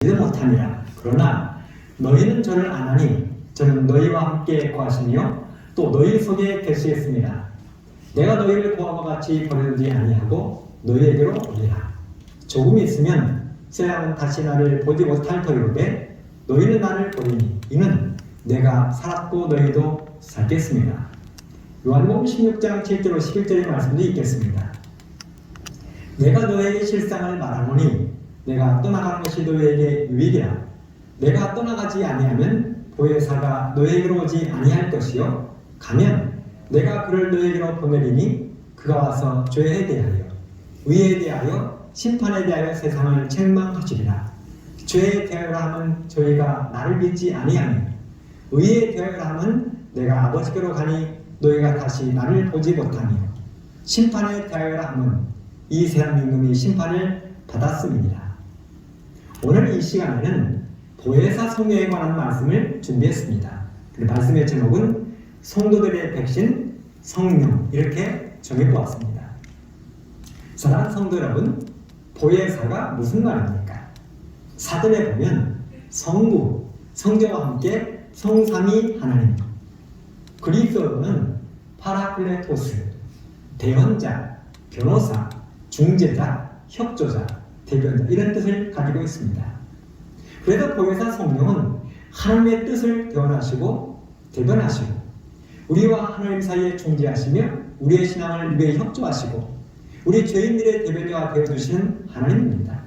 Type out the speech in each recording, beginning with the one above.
너희도 못함이라. 그러나 너희는 저를 아나니 저는 너희와 함께 거하시며 또 너희 속에 계시겠습니다. 내가 너희를 고아와 같이 버리지 아니하고 너희에게로 오리라. 조금 있으면 세상은 다시 나를 보지 못할 터이로되 너희는 나를 보리니 이는 내가 살았고 너희도 살겠습니다. 요한복음 16장 7절 11절의 말씀도 있겠습니다. 내가 너에게 실상을 말하노니 내가 떠나가는 것이 너에게 유익이라. 내가 떠나가지 아니하면 보혜사가 너에게로 오지 아니할 것이요 가면 내가 그를 너에게로 보내리니 그가 와서 죄에 대하여 의에 대하여 심판에 대하여 세상을 책망하시리라. 죄에 대하여라 함은 저희가 나를 믿지 아니하니 의에 대하여라 함은 내가 아버지께로 가니 너희가 다시 나를 보지 못하며 심판에 대하여라 함은 이 세상 임금이 심판을 받았음이니라. 오늘 이 시간에는 보혜사 성령에 관한 말씀을 준비했습니다. 그 말씀의 제목은 성도들의 백신 성령 이렇게 정해보았습니다. 사랑하는 성도 여러분, 보혜사가 무슨 말입니까? 사전에 보면 성부, 성자와 함께 성삼위 하나님, 그리스어로는 파라클레토스, 대언자, 변호사, 중재자, 협조자, 대변자 이런 뜻을 가지고 있습니다. 그래서 보혜사 성령은 하나님의 뜻을 대언하시고 대변하시고 우리와 하나님 사이에 중재하시며 우리의 신앙을 위해 협조하시고 우리 죄인들의 대변자가 되어주시는 하나님입니다.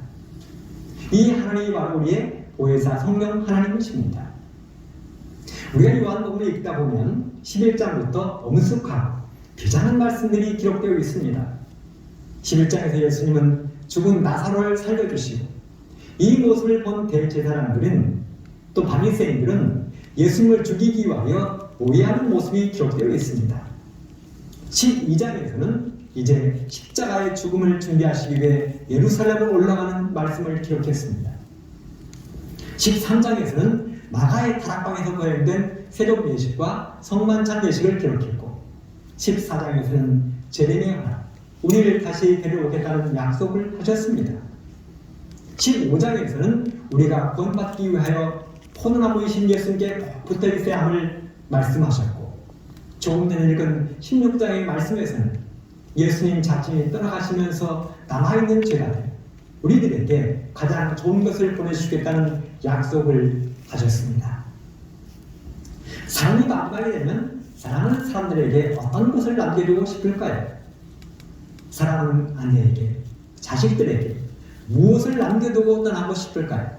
이 하나님이 바로 우리의 보혜사 성령 하나님이십니다. 우리가 요한복음을 읽다 보면 11장부터 엄숙하고 비장한 말씀들이 기록되어 있습니다. 11장에서 예수님은 죽은 나사로를 살려주시고 이 모습을 본 대제사장들은 또 바리새인들은 예수님을 죽이기 위하여 모의하는 모습이 기록되어 있습니다. 12장에서는 이제 십자가의 죽음을 준비하시기 위해 예루살렘으로 올라가는 말씀을 기록했습니다. 13장에서는 마가의 다락방에서 거행된 세종 예식과 성만찬 예식을 기록했고 14장에서는 제레미야가 우리를 다시 데려오겠다는 약속을 하셨습니다. 15장에서는 우리가 구원받기 위하여 포도나무이신 예수님께 붙어 있어야 함을 말씀하셨고 조금 전에 읽은 16장의 말씀에서는 예수님 자신이 떠나가시면서 남아있는 제자들 우리들에게 가장 좋은 것을 보내주시겠다는 약속을 하셨습니다. 사랑이 마지막이 되면 사랑하는 사람들에게 어떤 것을 남겨두고 싶을까요? 사랑하는 아내에게, 자식들에게 무엇을 남겨두고 떠나고 싶을까요?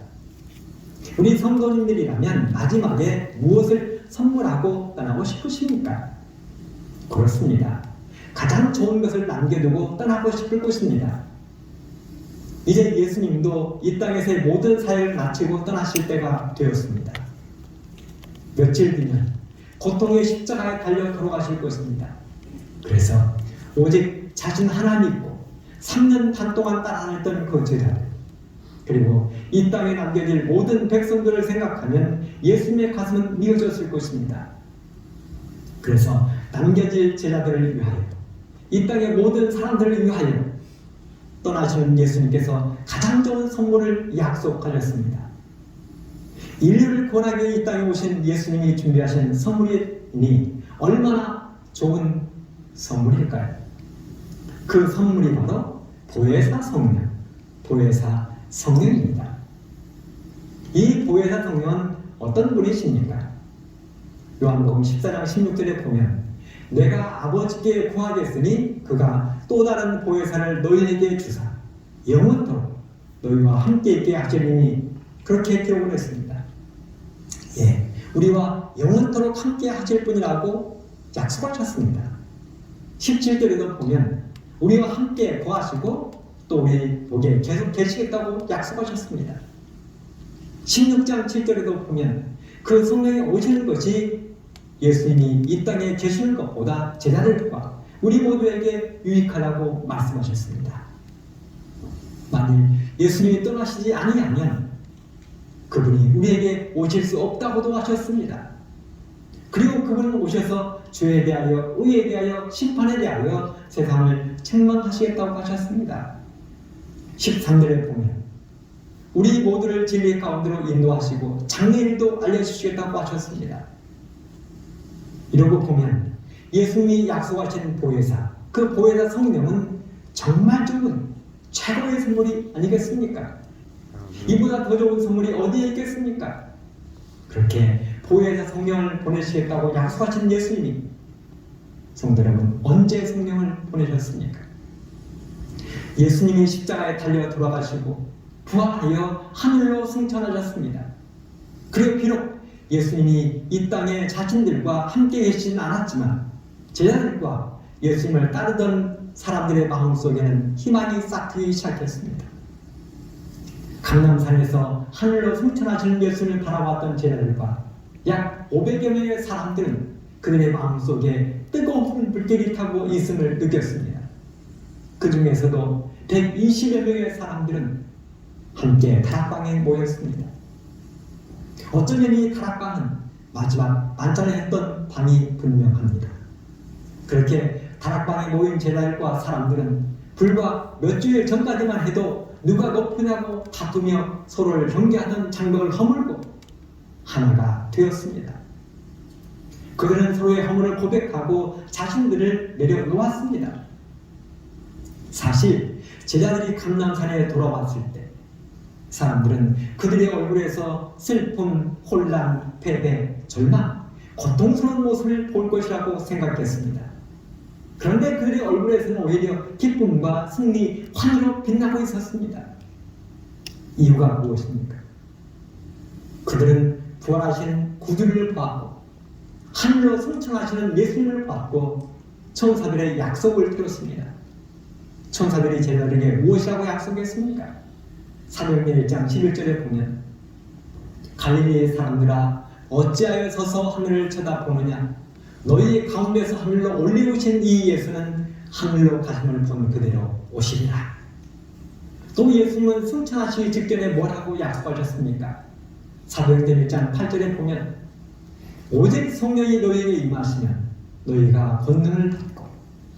우리 성도님들이라면 마지막에 무엇을 선물하고 떠나고 싶으십니까? 그렇습니다. 가장 좋은 것을 남겨두고 떠나고 싶을 것입니다. 이제 예수님도 이 땅에서의 모든 사역을 마치고 떠나실 때가 되었습니다. 며칠 뒤면 고통의 십자가에 달려 돌아가실 것입니다. 그래서 오직 자신 하나 믿고 3년 반 동안 따라다녔던 그 제자들 그리고 이 땅에 남겨질 모든 백성들을 생각하면 예수님의 가슴은 미어졌을 것입니다. 그래서 남겨질 제자들을 위하여 이 땅의 모든 사람들을 위하여 떠나시는 예수님께서 가장 좋은 선물을 약속하셨습니다. 인류를 구원하기 위해 이 땅에 오신 예수님이 준비하신 선물이니 얼마나 좋은 선물일까요? 그 선물이 바로 보혜사 성령, 보혜사 성령입니다. 이 보혜사 성령은 어떤 분이십니까? 요한복음 14장 16절에 보면 내가 아버지께 구하겠으니 그가 또 다른 보혜사를 너희에게 주사 영원토록 너희와 함께 있게 하시리니 그렇게 기록을 했습니다. 예, 우리와 영원토록 함께 하실 분이라고 약속하셨습니다. 17절에도 보면 우리와 함께 거하시고 또 우리 복에 계속 계시겠다고 약속하셨습니다. 16장 7절에도 보면 그 성령이 오시는 것이 예수님이 이 땅에 계시는 것보다 제자들과 우리 모두에게 유익하다고 말씀하셨습니다. 만일 예수님이 떠나시지 아니하면 그분이 우리에게 오실 수 없다고도 하셨습니다. 그리고 그분은 오셔서 죄에 대하여, 의에 대하여, 심판에 대하여 세상을 책망하시겠다고 하셨습니다. 13절에 보면 우리 모두를 진리 가운데로 인도하시고 장래일도 알려주시겠다고 하셨습니다. 이러고 보면 예수님이 약속하신 보혜사, 그 보혜사 성령은 정말 좋은 최고의 선물이 아니겠습니까? 이보다 더 좋은 선물이 어디에 있겠습니까? 그렇게 보혜사 성령을 보내시겠다고 약속하신 예수님이 성도 여러분, 언제 성령을 보내셨습니까? 예수님이 십자가에 달려 돌아가시고 부활하여 하늘로 승천하셨습니다. 그리고 비록 예수님이 이 땅에 자신들과 함께 계시진 않았지만 제자들과 예수님을 따르던 사람들의 마음속에는 희망이 싹트기 시작했습니다. 감람산에서 하늘로 승천하시는 예수님을 바라봤던 제자들과 약 500여 명의 사람들은 그들의 마음속에 뜨거운 불길이 타고 있음을 느꼈습니다. 그 중에서도 120여 명의 사람들은 함께 다락방에 모였습니다. 어쩌면 이 다락방은 마지막 만찬을 했던 방이 분명합니다. 그렇게 다락방에 모인 제자들과 사람들은 불과 몇 주일 전까지만 해도 누가 높으냐고 다투며 서로를 경계하던 장벽을 허물고 하나가 되었습니다. 그들은 서로의 허물을 고백하고 자신들을 내려놓았습니다. 사실 제자들이 감람산에 돌아왔을 때 사람들은 그들의 얼굴에서 슬픔, 혼란, 패배, 절망, 고통스러운 모습을 볼 것이라고 생각했습니다. 그런데 그들의 얼굴에서는 오히려 기쁨과 승리, 환희로 빛나고 있었습니다. 이유가 무엇입니까? 그들은 부활하신 구주를 보았고 하늘로 승천하시는 예수님을 보았고 천사들의 약속을 들었습니다. 천사들이 제자들에게 무엇이라고 약속했습니까? 사도행전 1장 11절에 보면 갈릴리의 사람들아 어찌하여 서서 하늘을 쳐다보느냐 너희 가운데서 하늘로 올리우신 이 예수는 하늘로 가심을 본 그대로 오시리라. 또 예수님은 승천하시기 직전에 뭐라고 약속하셨습니까? 사도행전 1장 8절에 보면 오직 성령이 너희에게 임하시면 너희가 권능을 받고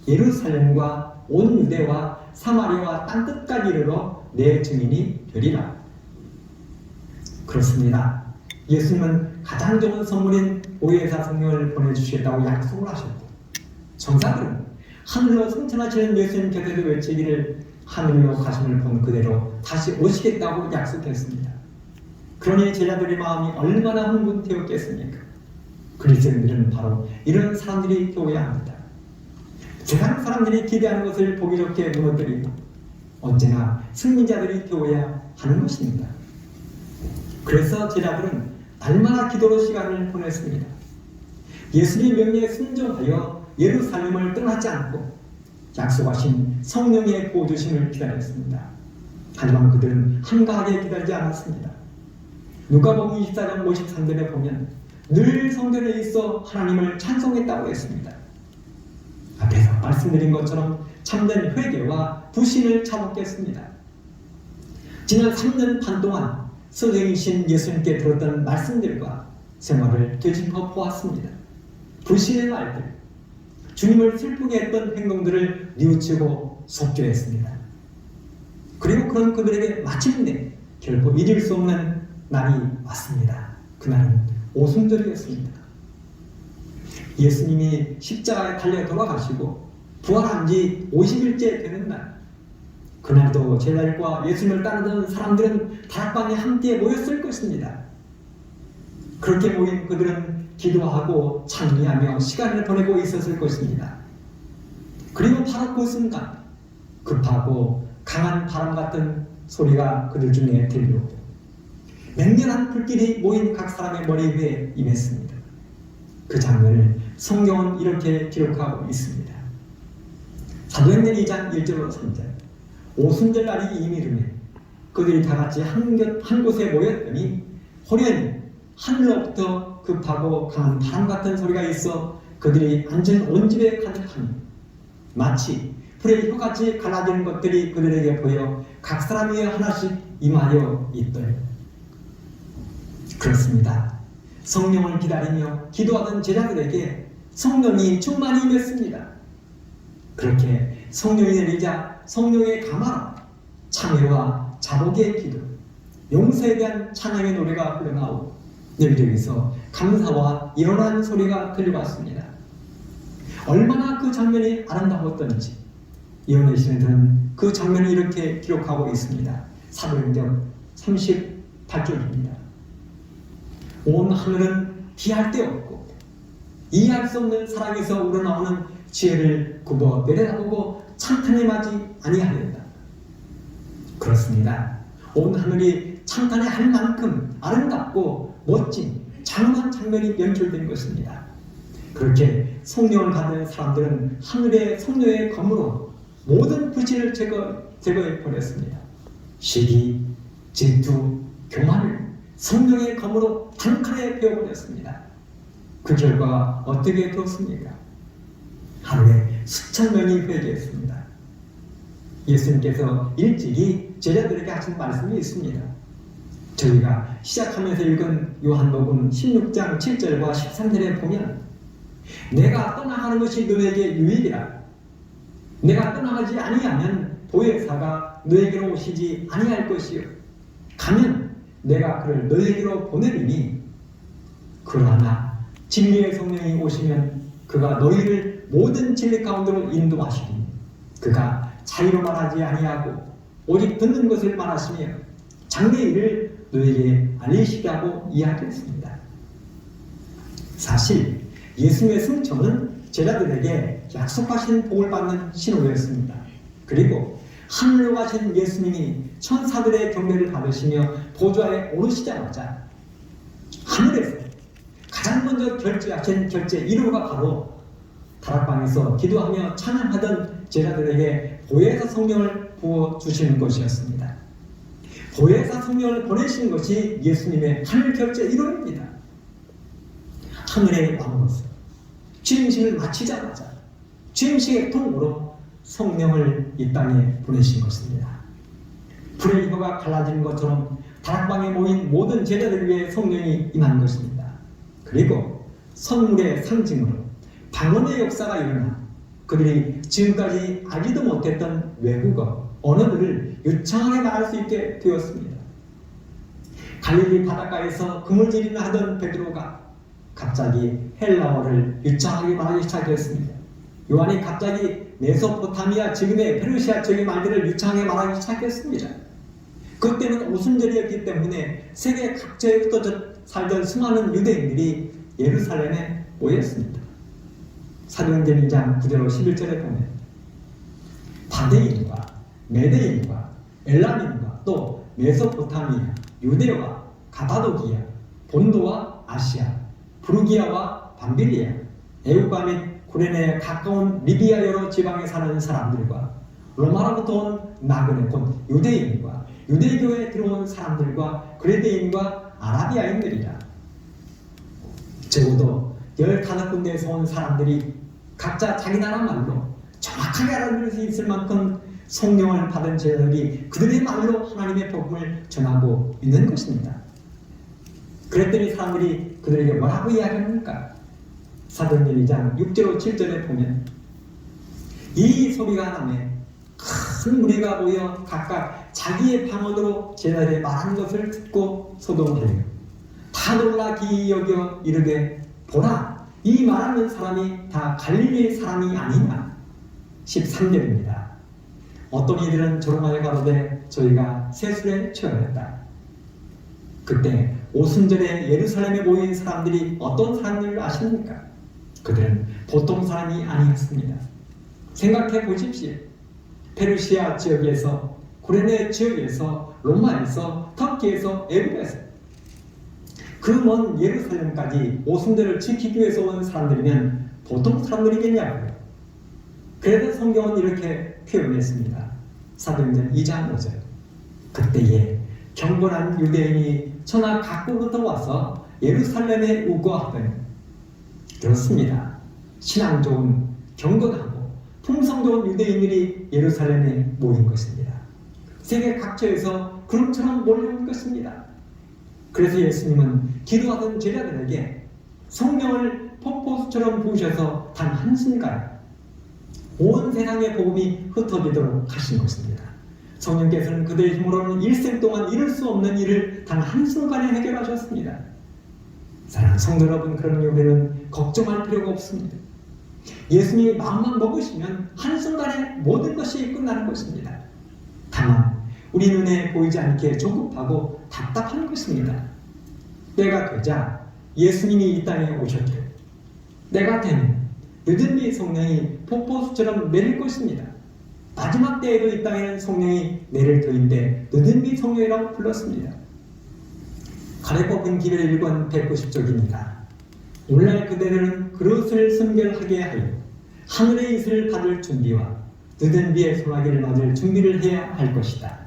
예루살렘과 온 유대와 사마리아와 땅끝까지 이르러 내 증인이 되리라. 그렇습니다. 예수님은 가장 좋은 선물인 보혜사 성령을 보내주시겠다고 약속을 하셨고 정사들은 하늘로 승천하시는 예수님께서도 외치기를 하늘로 가심을 본 그대로 다시 오시겠다고 약속했습니다. 그러니 제자들의 마음이 얼마나 흥분되었겠습니까? 그리스도인들은 바로 이런 사람들이 되어야 합니다. 세상 사람들이 기대하는 것을 보기 좋게 무너뜨리고 언제나 승리자들이 되어야 하는 것입니다. 그래서 제자들은 날마다 기도로 시간을 보냈습니다. 예수님 명령에 순종하여 예루살렘을 떠나지 않고 약속하신 성령의 보여주심을 기다렸습니다. 하지만 그들은 한가하게 기다리지 않았습니다. 누가복음 24장 53절에 보면 늘 성전에 있어 하나님을 찬송했다고 했습니다. 앞에서 말씀드린 것처럼 참된 회개와 부신을 차복했습니다. 지난 3년 반 동안 선생이신 예수님께 들었던 말씀들과 생활을 되짚어 보았습니다. 불신의 말들, 주님을 슬프게 했던 행동들을 뉘우치고 속죄했습니다. 그리고 그런 그들에게 마침내 결코 잊을 수 없는 날이 왔습니다. 그날은 오순절이었습니다. 예수님이 십자가에 달려 돌아가시고 부활한 지 50일째 되는 날, 그날도 제자들과 예수님을 따르던 사람들은 다락방에 함께 모였을 것입니다. 그렇게 모인 그들은 기도하고 찬미하며 시간을 보내고 있었을 것입니다. 그리고 바로 그 순간 급하고 강한 바람 같은 소리가 그들 중에 들려오고 맹렬한 불길이 모인 각 사람의 머리 위에 임했습니다. 그 장면을 성경은 이렇게 기록하고 있습니다. 사도행전 2장 1절로 3절 오순절 날이 이미 이르매 그들이 다같이 한 곳에 모였더니 호련히 하늘로부터 급하고 강한 바람 같은 소리가 있어 그들이 앉은 온 집에 가득하니 마치 불의 혀같이 갈라지는 것들이 그들에게 보여 각 사람 위에 하나씩 임하여 있더니 그렇습니다. 성령을 기다리며 기도하던 제자들에게 성령이 충만히 임했습니다. 그렇게 성령이 내리자 성령의 감화로 참회와 자복의 기도, 용서에 대한 찬양의 노래가 흘러나오고 여기저기서 감사와 일어난 소리가 들려왔습니다. 얼마나 그 장면이 아름다웠던지 이혼의 시대는 그 장면을 이렇게 기록하고 있습니다. 사도행전 38절입니다. 온 하늘은 비할 데 없고 이해할 수 없는 사랑에서 우러나오는 지혜를 굽어 내려다보고 찬탄해하지 아니하였다. 그렇습니다. 온 하늘이 찬탄해할 만큼 아름답고 멋진 장엄한 장면이 연출된 것입니다. 그렇게 성령을 받은 사람들은 하늘의 성령의 검으로 모든 불신을 제거해 버렸습니다. 시기, 질투, 교만을 성령의 검으로 단칼에 베어버렸습니다. 그 결과가 어떻게 되었습니까? 하루에 수천 명이 회개했습니다. 예수님께서 일찍이 제자들에게 하신 말씀이 있습니다. 저희가 시작하면서 읽은 요한복음 16장 7절과 13절에 보면 내가 떠나가는 것이 너에게 유익이라. 내가 떠나가지 아니하면 보혜사가 너에게로 오시지 아니할 것이요. 가면 내가 그를 너에게로 보내리니 그러나 진리의 성령이 오시면 그가 너희를 모든 진리 가운데로 인도하시리니 그가 자유로 말하지 아니하고 오직 듣는 것을 말하시며 장래 일을 너에게 알리시라고 이야기했습니다. 사실 예수님의 승천은 제자들에게 약속하신 복을 받는 신호였습니다. 그리고 하늘로 가신 예수님이 천사들의 경배를 받으시며 보좌에 오르시자마자 하늘에서 가장 먼저 결제하신 결제 1호가 바로 다락방에서 기도하며 찬양하던 제자들에게 보혜사 성령을 부어주시는 것이었습니다. 보혜사 성령을 보내신 것이 예수님의 하늘 결제 1호입니다. 하늘의 왕으로서 취임식을 마치자마자 취임식의 통으로 성령을 이 땅에 보내신 것입니다. 불의 혀가 갈라지는 것처럼 다락방에 모인 모든 제자들 위해 성령이 임한 것입니다. 그리고 선물의 상징으로 방언의 역사가 일어나 그들이 지금까지 알지도 못했던 외국어, 언어들을 유창하게 말할 수 있게 되었습니다. 갈릴리 바닷가에서 그물질이나 하던 베드로가 갑자기 헬라어를 유창하게 말하기 시작했습니다. 요한이 갑자기 메소포타미아, 지금의 페르시아 지역의 말들을 유창하게 말하기 시작했습니다. 그때는 오순절이었기 때문에 세계 각지에 흩어져 살던 수많은 유대인들이 예루살렘에 모였습니다. 사도행전 2장 9절 11절에 보면 바데인과 메데인과 엘라민과 또 메소포타미아, 유대와 가바도기아, 본도와 아시아, 부르기아와 밤빌리아, 애국과 및 구레네에 가까운 리비아 여러 지방에 사는 사람들과 로마로부터 온 나그네 곧 유대인과 유대교에 들어온 사람들과 그레데인과 아라비아인들이라. 적어도 15군데에서 온 사람들이 각자 자기 나라 말로 정확하게 알아들을 수 있을 만큼 성령을 받은 제자들이 그들의 말로 하나님의 복음을 전하고 있는 것입니다. 그랬더니 사람들이 그들에게 뭐라고 이야기합니까? 사도행전 2장 6절 7절에 보면 이 소리가 나매 큰 무리가 모여 각각 자기의 방언으로 제자들의 말하는 것을 듣고 소동하여 다 놀라 기이 여겨 이르되 보라 이 말하는 사람이 다 갈릴리 사람이 아니냐. 13절입니다. 어떤 이들은 조롱하여 가로되 저희가 세술에 취하였다. 그때 오순절에 예루살렘에 모인 사람들이 어떤 사람들을 아십니까? 그들은 보통 사람이 아니었습니다. 생각해 보십시오. 페르시아 지역에서, 구레네 지역에서, 로마에서, 터키에서, 애국에서 그 먼 예루살렘까지 오순절을 지키기 위해서 온 사람들이면 보통 사람들이겠냐고요. 그래서 성경은 이렇게 표현했습니다. 사도행전 2장 5절 그때에 경건한 유대인이 천하 각국부터 와서 예루살렘에 우거하더니. 그렇습니다. 신앙 좋은 경건하고 품성 좋은 유대인들이 예루살렘에 모인 것입니다. 세계 각처에서 구름처럼 몰려온 것입니다. 그래서 예수님은 기도하던 제자들에게 성령을 폭포수처럼 부으셔서 단 한순간 온 세상의 복음이 흩어지도록 하신 것입니다. 성령께서는 그들의 힘으로는 일생 동안 이룰 수 없는 일을 단 한순간에 해결하셨습니다. 사랑하는 성도 여러분, 그러니 우리는 걱정할 필요가 없습니다. 예수님이 마음만 먹으시면 한순간에 모든 것이 끝나는 것입니다. 다만 우리 눈에 보이지 않게 조급하고 답답한 것입니다. 때가 되자 예수님이 이 땅에 오셨고 때가 되면 늦은비 성령이 폭포수처럼 내릴 것입니다. 마지막 때에도 이 땅에는 성령이 내릴 터인데 늦은비 성령이라고 불렀습니다. 가래뽑은 기별 1권 190쪽입니다. 오늘날 그대들은 그릇을 순결하게 하여 하늘의 이슬을 받을 준비와 늦은 비의 소나기를 맞을 준비를 해야 할 것이다.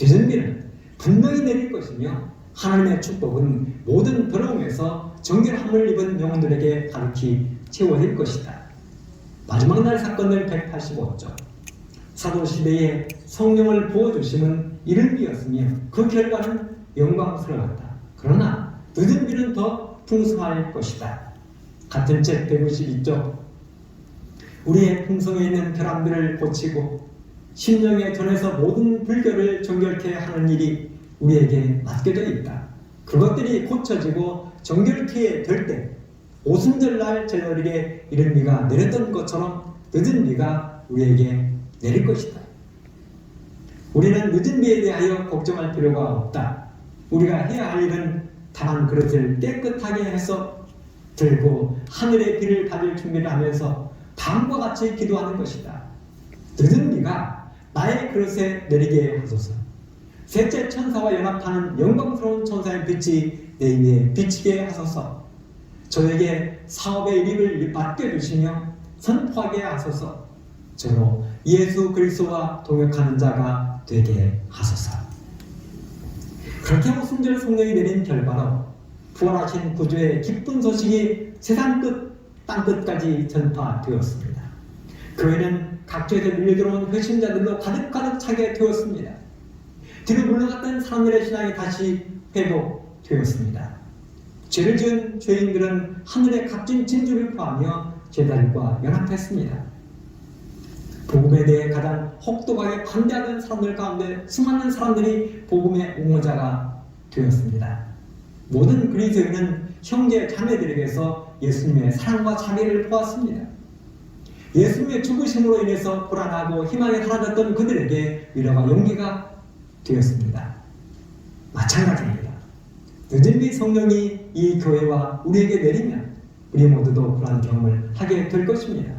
늦은 비는 분명히 내릴 것이며 하나님의 축복은 모든 더러움에서 정결함을 입은 영혼들에게 가득히 채워질 것이다. 마지막 날 사건을 185쪽. 사도시대에 성령을 부어주심은 이른 비였으며 그 결과는 영광스러웠다. 그러나 늦은 비는 더 풍성할 것이다. 같은 책 192쪽. 우리의 풍성에 있는 결함들을 고치고 심령에 전해서 모든 불결을 정결케 하는 일이 우리에게 맡겨져 있다. 그것들이 고쳐지고 정결케 될 때 오순절날 저녁에 이른 비가 내렸던 것처럼 늦은 비가 우리에게 내릴 것이다. 우리는 늦은 비에 대하여 걱정할 필요가 없다. 우리가 해야 할 일은 다만 그릇을 깨끗하게 해서 들고 하늘의 비를 받을 준비를 하면서 다음과 같이 기도하는 것이다. 늦은 비가 나의 그릇에 내리게 하소서. 셋째 천사와 연합하는 영광스러운 천사의 빛이 내 위에 비치게 하소서. 저에게 사업의 일입을 맡겨주시며 선포하게 하소서. 저로 예수 그리스도와 동역하는 자가 되게 하소서. 그렇게 오순절 성령이 내린 결과로 부활하신 구주의 기쁜 소식이 세상 끝, 땅 끝까지 전파되었습니다. 교회는 각지에서 밀려들어온 회심자들로 가득가득 차게 되었습니다. 뒤로 물러갔던 사람들의 신앙이 다시 회복되었습니다. 죄를 지은 죄인들은 하늘의 값진 진주를 구하며 제자들과 연합했습니다. 복음에 대해 가장 혹독하게 반대하던 사람들 가운데 수많은 사람들이 복음의 옹호자가 되었습니다. 모든 그리스도인은 형제 자매들에게서 예수님의 사랑과 자비를 보았습니다. 예수님의 죽으심으로 인해서 불안하고 희망이 사라졌던 그들에게 위로와 용기가 되었습니다. 마찬가지입니다. 늦은 비 성령이 이 교회와 우리에게 내리면 우리 모두도 그러한 경험을 하게 될 것입니다.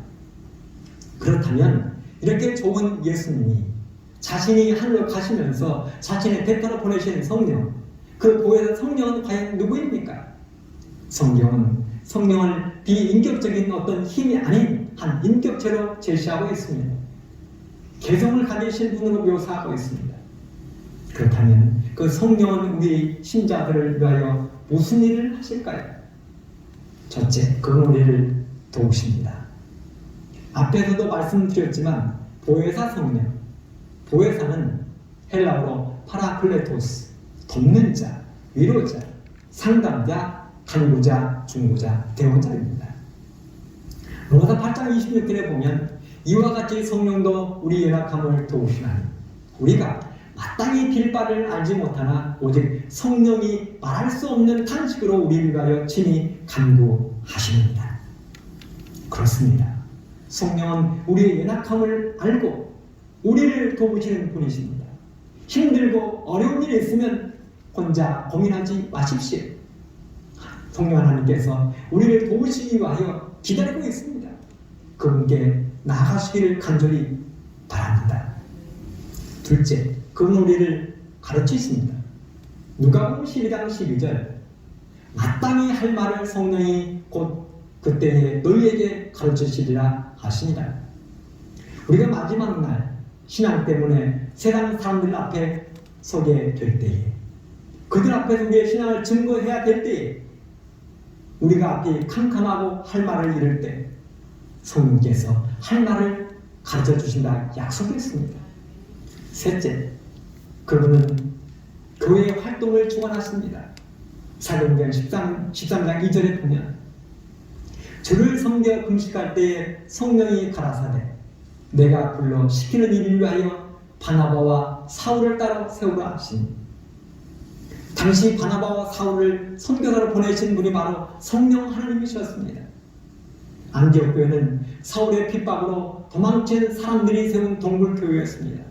그렇다면 이렇게 좋은 예수님이 자신이 하늘로 가시면서 자신의 대가로 보내신 성령, 그 보혜사 성령은 과연 누구입니까? 성령을 비인격적인 어떤 힘이 아닌 한 인격체로 제시하고 있습니다. 개성을 가지신 분으로 묘사하고 있습니다. 그렇다면 그 성령은 우리 신자들을 위하여 무슨 일을 하실까요? 첫째, 그는 우리를 도우십니다. 앞에서도 말씀드렸지만 보혜사 성령, 보혜사는 헬라어로 파라클레토스, 돕는 자, 위로자, 상담자, 간구자, 중보자, 대원자입니다. 로마서 8장 26절에 보면 이와 같이 성령도 우리 연약함을 도우시나니 우리가 마땅히 빌 바를 알지 못하나 오직 성령이 말할 수 없는 탄식으로 우리를 위하여 친히 간구하시느니라. 그렇습니다. 성령은 우리의 연약함을 알고 우리를 도우시는 분이십니다. 힘들고 어려운 일이 있으면 혼자 고민하지 마십시오. 성령 하나님께서 우리를 도우시기 위하여 기다리고 있습니다. 그분께 나아가시기를 간절히 바랍니다. 둘째, 그분 우리를 가르치십니다. 누가복음 12장 12절 마땅히 할 말을 성령이 곧 그때에 너희에게 가르치시리라 하시니라. 우리가 마지막 날 신앙 때문에 세상 사람들 앞에 서게 될 때에 그들 앞에서 우리의 신앙을 증거해야 될 때에 우리가 앞이 캄캄하고 할 말을 잃을 때 성령께서 할 말을 가르쳐 주신다 약속했습니다. 셋째, 그분은 교회의 활동을 주관하십니다. 사도행전 13장 2절에 보면 주를 섬겨 금식할 때에 성령이 가라사대 내가 불러 시키는 일을 위하여 바나바와 사울을 따로 세우라 하시니 당시 바나바와 사울을 선교사로 보내신 분이 바로 성령 하나님이셨습니다. 안디옥 교회는 사울의 핍박으로 도망친 사람들이 세운 동굴교회였습니다.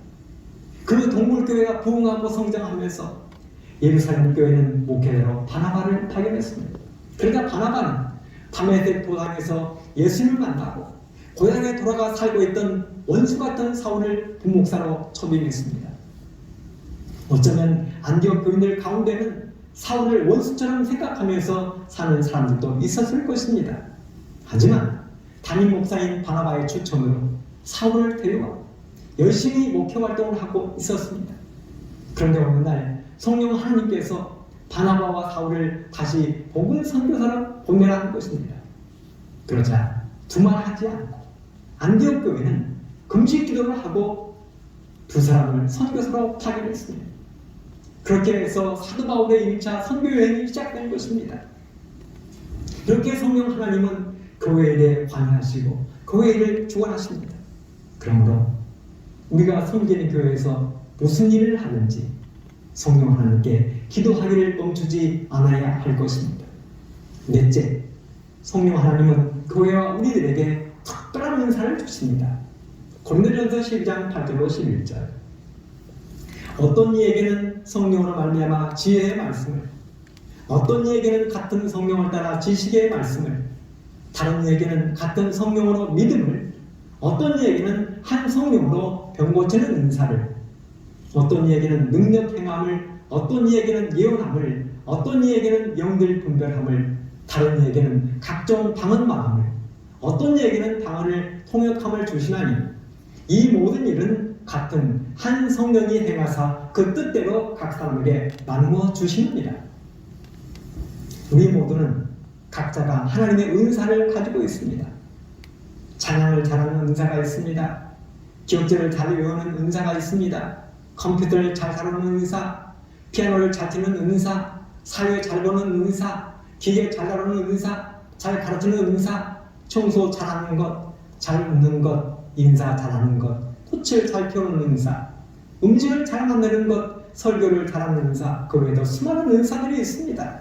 그 동굴교회가 부흥하고 성장하면서 예루살렘 교회는 목회자로 바나바를 파견했습니다. 그러다 바나바는 다메섹 도상에서 예수님을 만나고 고향에 돌아가 살고 있던 원수 같은 사울을 부목사로 초빙했습니다. 어쩌면 안디옥 교인들 가운데는 사울을 원수처럼 생각하면서 사는 사람들도 있었을 것입니다. 하지만 담임 목사인 바나바의 추천으로 사울을 데려와 열심히 목회 활동을 하고 있었습니다. 그런데 어느 날 성령 하나님께서 바나바와 사울을 다시 복음 선교사로 보내라는 것입니다. 그러자 두말하지 않고 안디옥 교회는 금식 기도를 하고 두 사람을 선교사로 파견했습니다. 그렇게 해서 사도 바울의 1차 선교 여행이 시작된 것입니다. 이렇게 성령 하나님은 교회 일에 관여하시고 교회 일을 주관하십니다. 그러므로 우리가 섬기는 교회에서 무슨 일을 하는지 성령 하나님께 기도하기를 멈추지 않아야 할 것입니다. 넷째, 성령 하나님은 교회와 우리들에게 특별한 은사를 주십니다. 고린도전서 12장 8절로 11절. 어떤 이에게는 성령으로 말미암아 지혜의 말씀을, 어떤 이에게는 같은 성령을 따라 지식의 말씀을, 다른 이에게는 같은 성령으로 믿음을, 어떤 이에게는 한 성령으로 병 고치는 은사를, 어떤 이에게는 능력 행함을, 어떤 이에게는 예언함을, 어떤 이에게는 영들 분별함을, 다른 이에게는 각종 방언 말함을, 어떤 이에게는 방언을 통역함을 주시나니 이 모든 일은 같은 한 성령이 행하사 그 뜻대로 각 사람에게 나누어 주십니다. 우리 모두는 각자가 하나님의 은사를 가지고 있습니다. 찬양을 잘하는 은사가 있습니다. 기억제를 잘 외우는 은사가 있습니다. 컴퓨터를 잘 다루는 은사, 피아노를 잘 치는 은사, 사회 잘 보는 은사, 기계 잘 다루는 은사, 잘 가르치는 은사, 청소 잘하는 것, 잘 웃는 것, 인사 잘하는 것, 꽃을 잘 피우는 은사, 음식을 잘 만드는 것, 설교를 잘하는 은사, 그 외에도 수많은 은사들이 있습니다.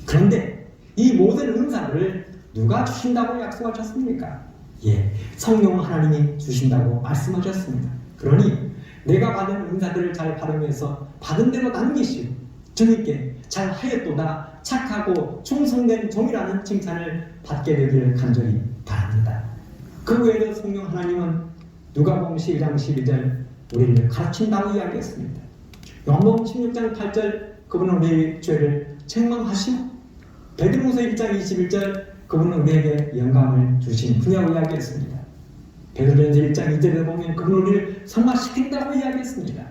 그런데 이 모든 은사를 누가 주신다고 약속하셨습니까? 성령 하나님이 주신다고 말씀하셨습니다. 그러니 내가 받은 은사들을 잘 받으면서 받은 대로 남기시고 주님께 잘 하였도다 착하고 충성된 종이라는 칭찬을 받게 되기를 간절히 바랍니다. 그 외에도 성령 하나님은 누가복음 12장 12절 우리를 가르친다고 이야기했습니다. 요한복음 16장 8절 그분은 우리의 죄를 책망하시고 베드로후서 1장 21절 그분은 우리에게 영감을 주신 분이라고 이야기했습니다. 베드로전서 1장 2절에 보면 그분은 우리를 성화시킨다고 이야기했습니다.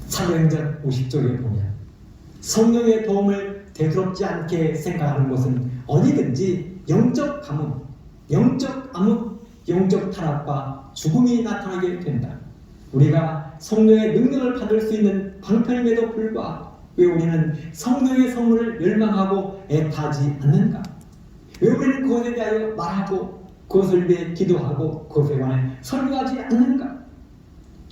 사도행전 50쪽에 보면 성령의 도움을 대수롭지 않게 생각하는 것은 어디든지 영적 가뭄, 영적 암흑, 영적 타락과 죽음이 나타나게 된다. 우리가 성령의 능력을 받을 수 있는 방편임에도 불구하고 왜 우리는 성령의 선물을 열망하고 애타지 않는가? 왜 우리는 그것에 대하여 말하고 그것을 위해 기도하고 그것에 관해 설교하지 않는가?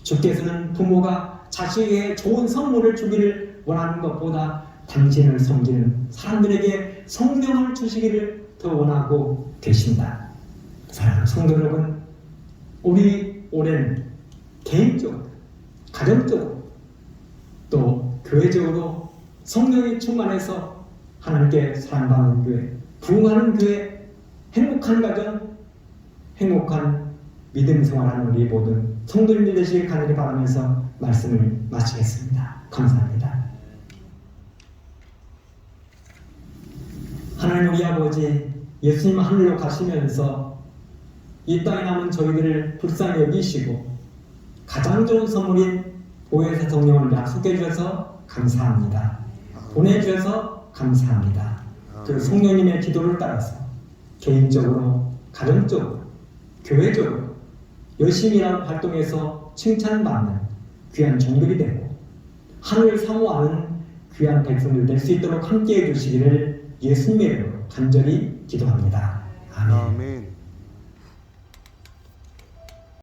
주께서는 부모가 자식에게 좋은 선물을 주기를 원하는 것보다 당신을 섬기는 사람들에게 성령을 주시기를 더 원하고 계신다. 사랑하는 성도 여러분, 우리 올해는 개인적으로, 가정적으로, 또 교회적으로 성령이 충만해서 하나님께 사랑받는 교회, 부흥하는 교회, 행복한 가정, 행복한 믿음 생활하는 우리 모든 성도님들 되시길 간절히 바라면서 말씀을 마치겠습니다. 감사합니다. 하나님 우리 아버지, 예수님 하늘로 가시면서 이 땅에 남은 저희들을 불쌍히 여기시고 가장 좋은 선물인 보혜사 성령을 약속해 주셔서 감사합니다. 보내주셔서 감사합니다. 그 성령님의 기도를 따라서 개인적으로, 가정적으로, 교회적으로 열심히 일하는 활동에서 칭찬받는 귀한 종들이 되고 하늘을 사모하는 귀한 백성들 될 수 있도록 함께해 주시기를 예수님의 이름으로 간절히 기도합니다. 아멘.